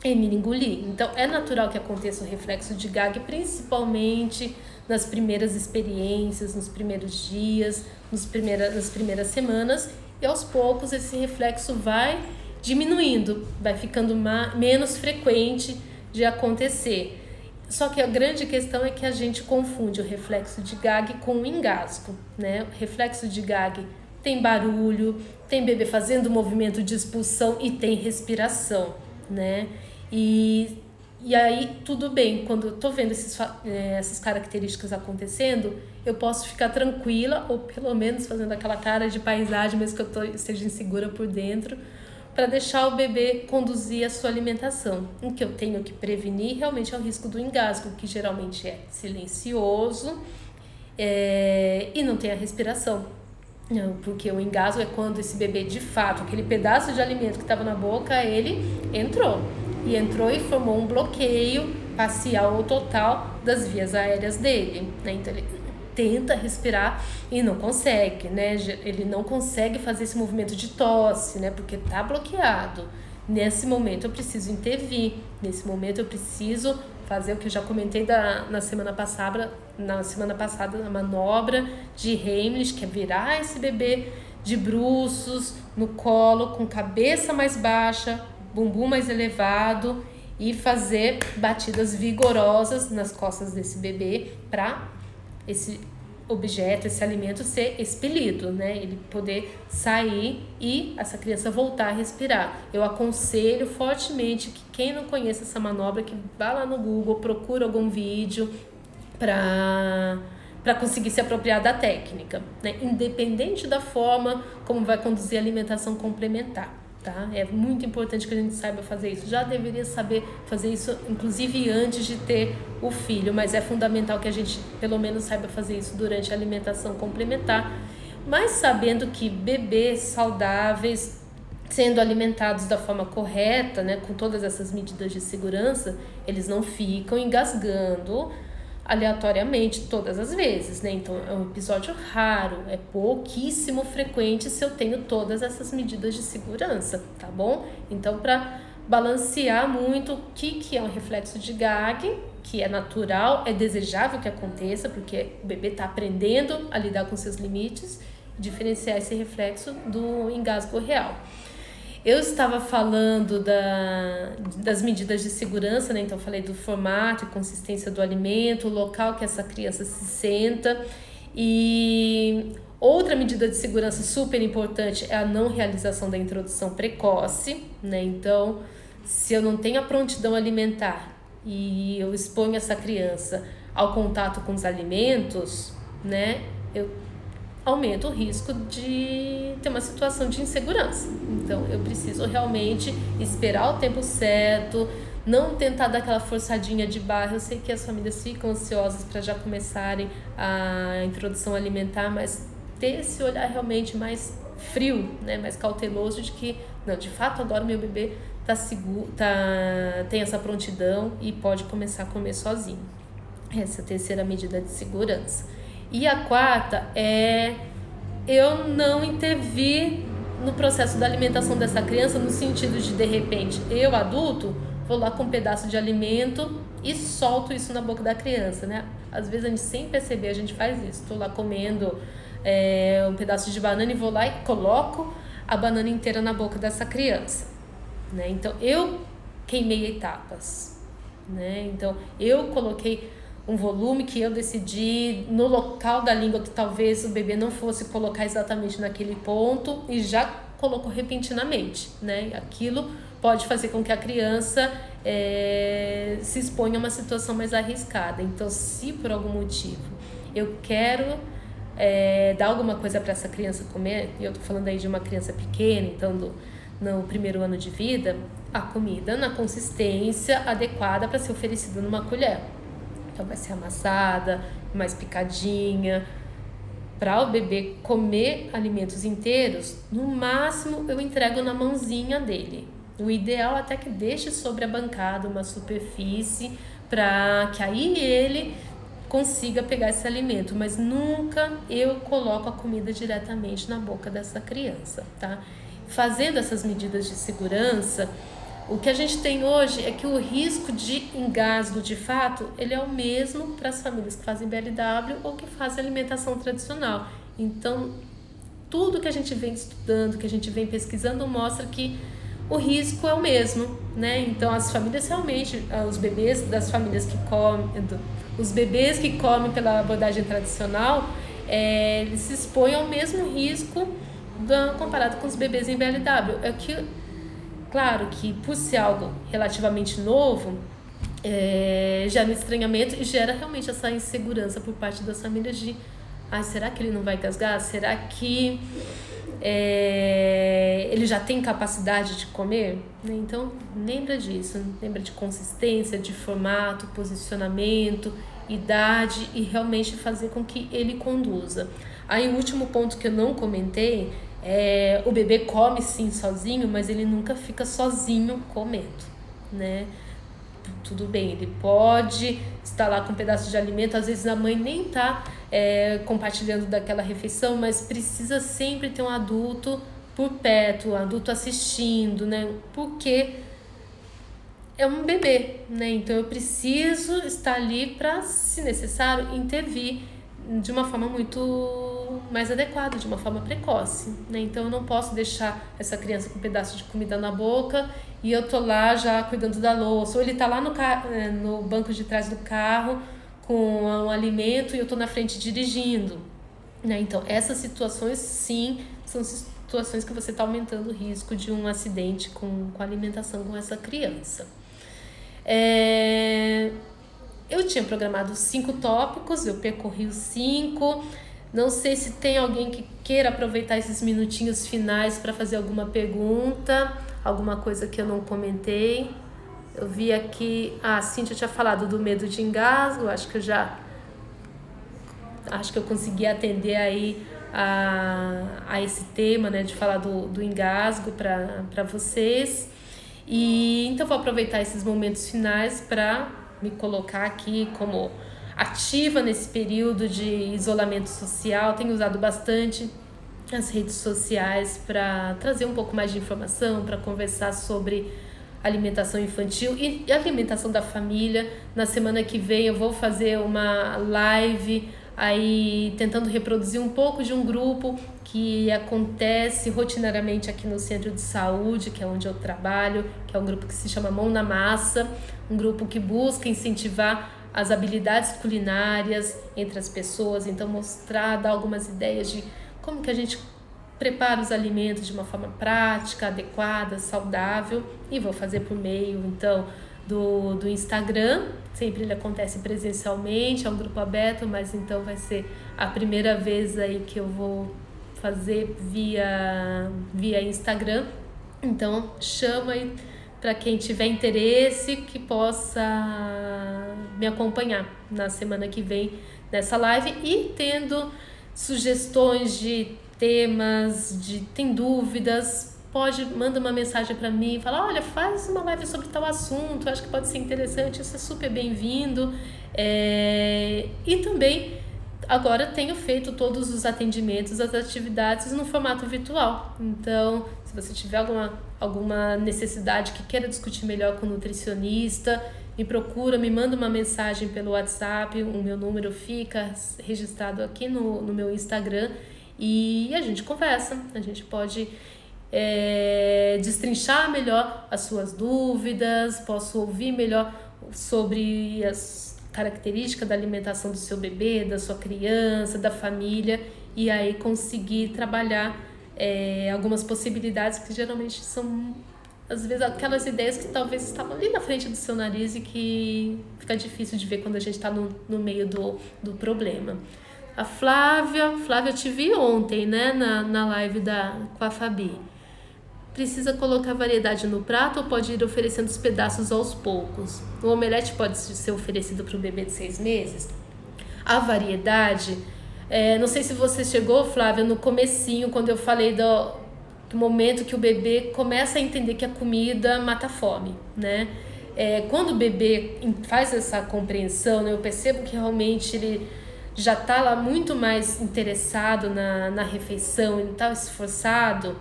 engolir. Então, é natural que aconteça o reflexo de gag, principalmente nas primeiras experiências, nos primeiros dias, nas primeiras semanas, e aos poucos esse reflexo vai diminuindo, vai ficando menos frequente de acontecer. Só que a grande questão é que a gente confunde o reflexo de gag com o engasgo, né? O reflexo de gag tem barulho, tem bebê fazendo movimento de expulsão e tem respiração, né? E aí tudo bem, quando eu tô vendo essas características acontecendo, eu posso ficar tranquila, ou pelo menos fazendo aquela cara de paisagem, mesmo que eu esteja insegura por dentro, para deixar o bebê conduzir a sua alimentação. O que eu tenho que prevenir realmente é o risco do engasgo, que geralmente é silencioso e não tem a respiração. Não, porque o engasgo é quando esse bebê, de fato, aquele pedaço de alimento que estava na boca, ele entrou e formou um bloqueio parcial ou total das vias aéreas dele, né? Então ele tenta respirar e não consegue, né? Ele não consegue fazer esse movimento de tosse, né? Porque tá bloqueado. Nesse momento eu preciso intervir, nesse momento eu preciso fazer o que eu já comentei na semana passada, a manobra de Heimlich, que é virar esse bebê de bruços no colo, com cabeça mais baixa, bumbum mais elevado, e fazer batidas vigorosas nas costas desse bebê para esse objeto, esse alimento ser expelido, né? Ele poder sair e essa criança voltar a respirar. Eu aconselho fortemente que quem não conhece essa manobra, que vá lá no Google, procura algum vídeo para conseguir se apropriar da técnica, né? Independente da forma como vai conduzir a alimentação complementar. Tá? É muito importante que a gente saiba fazer isso. Já deveria saber fazer isso, inclusive antes de ter o filho, mas é fundamental que a gente pelo menos saiba fazer isso durante a alimentação complementar, mas sabendo que bebês saudáveis, sendo alimentados da forma correta, né, com todas essas medidas de segurança, eles não ficam engasgando aleatoriamente todas as vezes, né? Então é um episódio raro, é pouquíssimo frequente se eu tenho todas essas medidas de segurança, tá bom? Então, para balancear muito o que é um reflexo de gag, que é natural, é desejável que aconteça, porque o bebê está aprendendo a lidar com seus limites, diferenciar esse reflexo do engasgo real. Eu estava falando das medidas de segurança, né? Então eu falei do formato e consistência do alimento, o local que essa criança se senta. E outra medida de segurança super importante é a não realização da introdução precoce, né? Então, se eu não tenho a prontidão alimentar e eu exponho essa criança ao contato com os alimentos, né? Eu aumenta o risco de ter uma situação de insegurança. Então, eu preciso realmente esperar o tempo certo, não tentar dar aquela forçadinha de barra. Eu sei que as famílias ficam ansiosas para já começarem a introdução alimentar, mas ter esse olhar realmente mais frio, né, mais cauteloso de que, não, de fato, agora o meu bebê tá seguro, tem essa prontidão e pode começar a comer sozinho. Essa é a terceira medida de segurança. E a quarta é eu não intervir no processo da alimentação dessa criança, no sentido de repente, eu, adulto, vou lá com um pedaço de alimento e solto isso na boca da criança, né? Às vezes a gente, sem perceber, a gente faz isso. Estou lá comendo um pedaço de banana e vou lá e coloco a banana inteira na boca dessa criança, né? Então, eu queimei etapas, né? Então, eu coloquei um volume que eu decidi no local da língua que talvez o bebê não fosse colocar exatamente naquele ponto e já colocou repentinamente, né? Aquilo pode fazer com que a criança se exponha a uma situação mais arriscada. Então, se por algum motivo eu quero dar alguma coisa para essa criança comer, e eu tô falando aí de uma criança pequena, então no primeiro ano de vida, a comida na consistência adequada para ser oferecida numa colher. Então vai ser amassada, mais picadinha. Para o bebê comer alimentos inteiros, no máximo eu entrego na mãozinha dele. O ideal é até que deixe sobre a bancada uma superfície para que aí ele consiga pegar esse alimento, mas nunca eu coloco a comida diretamente na boca dessa criança, tá? fazendo essas medidas de segurança, o que a gente tem hoje é que o risco de engasgo, de fato, ele é o mesmo para as famílias que fazem BLW ou que fazem alimentação tradicional. Então, tudo que a gente vem estudando, que a gente vem pesquisando, mostra que o risco é o mesmo, né? Então, as famílias realmente, os bebês das famílias que comem, os bebês que comem pela abordagem tradicional, eles se expõem ao mesmo risco comparado com os bebês em BLW. É que, claro que por ser algo relativamente novo, gera um estranhamento e gera realmente essa insegurança por parte das famílias de será que ele não vai engasgar? Será que ele já tem capacidade de comer? Então, lembra disso, lembra de consistência, de formato, posicionamento, idade e realmente fazer com que ele conduza. Aí o último ponto que eu não comentei o bebê come sim sozinho, mas ele nunca fica sozinho comendo, né? Tudo bem, ele pode estar lá com um pedaço de alimento, às vezes a mãe nem está compartilhando daquela refeição, mas precisa sempre ter um adulto por perto, um adulto assistindo, né? Porque é um bebê, né? Então eu preciso estar ali para, se necessário, intervir de uma forma muito mais adequada, de uma forma precoce, né? Então eu não posso deixar essa criança com um pedaço de comida na boca e eu tô lá já cuidando da louça, ou ele tá lá no banco de trás do carro com um alimento e eu tô na frente dirigindo, né? Então essas situações sim são situações que você está aumentando o risco de um acidente com a alimentação com essa criança. Eu tinha programado 5 tópicos, eu percorri os 5. Não sei se tem alguém que queira aproveitar esses minutinhos finais para fazer alguma pergunta, alguma coisa que eu não comentei. Eu vi aqui, a Cíntia tinha falado do medo de engasgo, acho que eu consegui atender aí a esse tema, né, de falar do engasgo para vocês. E então vou aproveitar esses momentos finais para me colocar aqui como ativa nesse período de isolamento social. Tenho usado bastante as redes sociais para trazer um pouco mais de informação, para conversar sobre alimentação infantil e alimentação da família. Na semana que vem eu vou fazer uma live aí tentando reproduzir um pouco de um grupo que acontece rotineiramente aqui no Centro de Saúde, que é onde eu trabalho, que é um grupo que se chama Mão na Massa, um grupo que busca incentivar as habilidades culinárias entre as pessoas, então mostrar, dar algumas ideias de como que a gente prepara os alimentos de uma forma prática, adequada, saudável, e vou fazer por meio, então, do Instagram. Sempre ele acontece presencialmente, é um grupo aberto, mas então vai ser a primeira vez aí que eu vou fazer via Instagram. Então chama aí para quem tiver interesse que possa me acompanhar na semana que vem nessa live, e tendo sugestões de temas, tem dúvidas, manda uma mensagem para mim, fala, olha, faz uma live sobre tal assunto, acho que pode ser interessante, isso é super bem-vindo. E também agora tenho feito todos os atendimentos, as atividades no formato virtual. Então, se você tiver alguma necessidade que queira discutir melhor com o nutricionista, me procura, me manda uma mensagem pelo WhatsApp, o meu número fica registrado aqui no meu Instagram e a gente conversa, a gente pode destrinchar melhor as suas dúvidas, posso ouvir melhor sobre as características da alimentação do seu bebê, da sua criança, da família, e aí conseguir trabalhar algumas possibilidades que geralmente são, às vezes, aquelas ideias que talvez estavam ali na frente do seu nariz e que fica difícil de ver quando a gente está no meio do problema. A Flávia, eu te vi ontem, né, na live com a Fabi. Precisa colocar variedade no prato ou pode ir oferecendo os pedaços aos poucos? O omelete pode ser oferecido para o bebê de 6 meses? A variedade, não sei se você chegou, Flávia, no comecinho, quando eu falei do momento que o bebê começa a entender que a comida mata a fome, né? Quando o bebê faz essa compreensão, né, eu percebo que realmente ele já está lá muito mais interessado na refeição, ele está esforçado.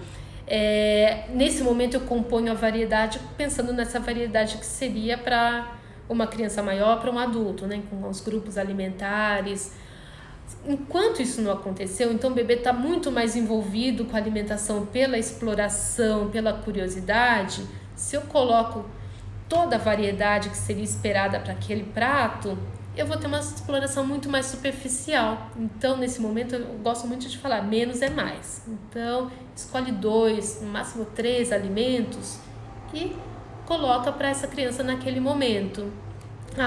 Nesse momento eu componho a variedade pensando nessa variedade que seria para uma criança maior, para um adulto, né, com os grupos alimentares. Enquanto isso não aconteceu, então o bebê está muito mais envolvido com a alimentação pela exploração, pela curiosidade. Se eu coloco toda a variedade que seria esperada para aquele prato, eu vou ter uma exploração muito mais superficial. Então, nesse momento, eu gosto muito de falar, menos é mais. Então, escolhe 2, no máximo 3 alimentos e coloca para essa criança naquele momento.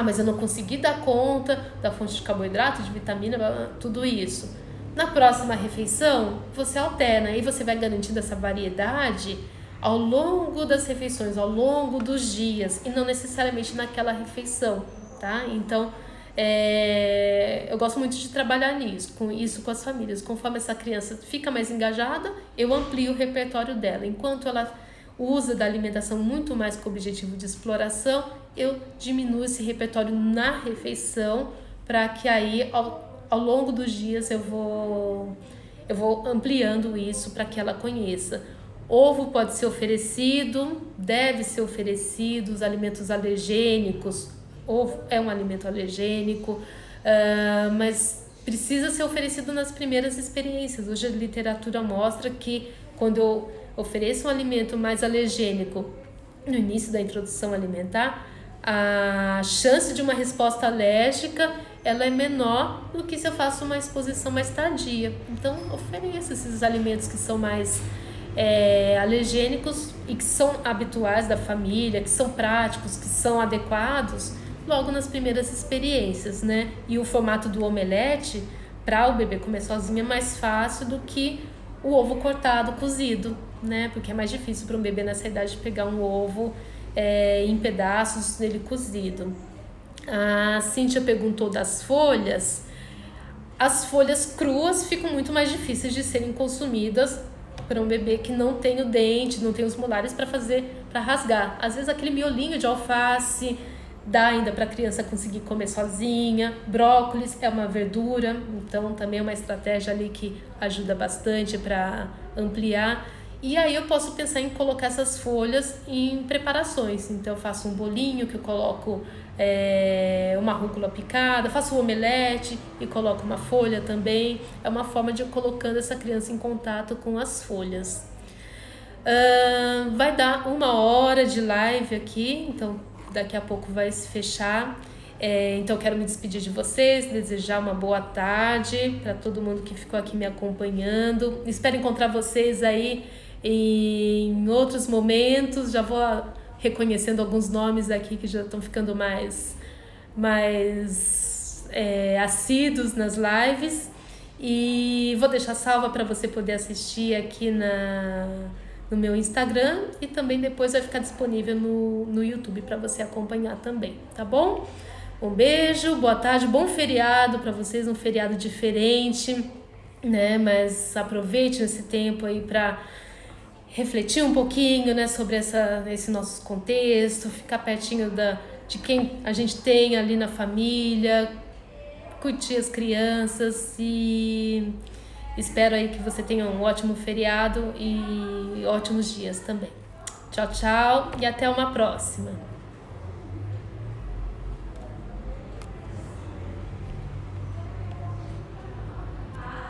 Mas eu não consegui dar conta da fonte de carboidrato, de vitamina, tudo isso. Na próxima refeição, você alterna e você vai garantindo essa variedade ao longo das refeições, ao longo dos dias e não necessariamente naquela refeição, tá? Então, eu gosto muito de trabalhar com as famílias. Conforme essa criança fica mais engajada, eu amplio o repertório dela. Enquanto ela usa da alimentação muito mais com o objetivo de exploração, eu diminuo esse repertório na refeição para que aí ao longo dos dias eu vou ampliando isso para que ela conheça. Ovo pode ser oferecido, deve ser oferecido, os alimentos alergênicos. Ovo é um alimento alergênico, mas precisa ser oferecido nas primeiras experiências. Hoje a literatura mostra que quando eu ofereço um alimento mais alergênico no início da introdução alimentar, a chance de uma resposta alérgica ela é menor do que se eu faço uma exposição mais tardia. Então, ofereça esses alimentos que são mais alergênicos e que são habituais da família, que são práticos, que são adequados, logo nas primeiras experiências, né? E o formato do omelete, para o bebê comer sozinho, é mais fácil do que o ovo cortado, cozido, né? Porque é mais difícil para um bebê nessa idade pegar um ovo em pedaços dele cozido. A Cíntia perguntou das folhas. As folhas cruas ficam muito mais difíceis de serem consumidas para um bebê que não tem o dente, não tem os molares para rasgar. Às vezes aquele miolinho de alface dá ainda para a criança conseguir comer sozinha. Brócolis é uma verdura, então também é uma estratégia ali que ajuda bastante para ampliar. E aí eu posso pensar em colocar essas folhas em preparações. Então eu faço um bolinho que eu coloco uma rúcula picada, faço um omelete e coloco uma folha também. É uma forma de ir colocando essa criança em contato com as folhas. Vai dar 1 hora de live aqui, então daqui a pouco vai se fechar. Então quero me despedir de vocês, desejar uma boa tarde para todo mundo que ficou aqui me acompanhando. Espero encontrar vocês aí em outros momentos. Já vou reconhecendo alguns nomes aqui que já estão ficando mais assíduos nas lives. E vou deixar salva para você poder assistir aqui no meu Instagram e também depois vai ficar disponível no YouTube para você acompanhar também, tá bom? Um beijo, boa tarde, bom feriado para vocês, um feriado diferente, né? Mas aproveite esse tempo aí para refletir um pouquinho, né, sobre esse nosso contexto, ficar pertinho de quem a gente tem ali na família, curtir as crianças e espero aí que você tenha um ótimo feriado e ótimos dias também. Tchau, tchau e até uma próxima.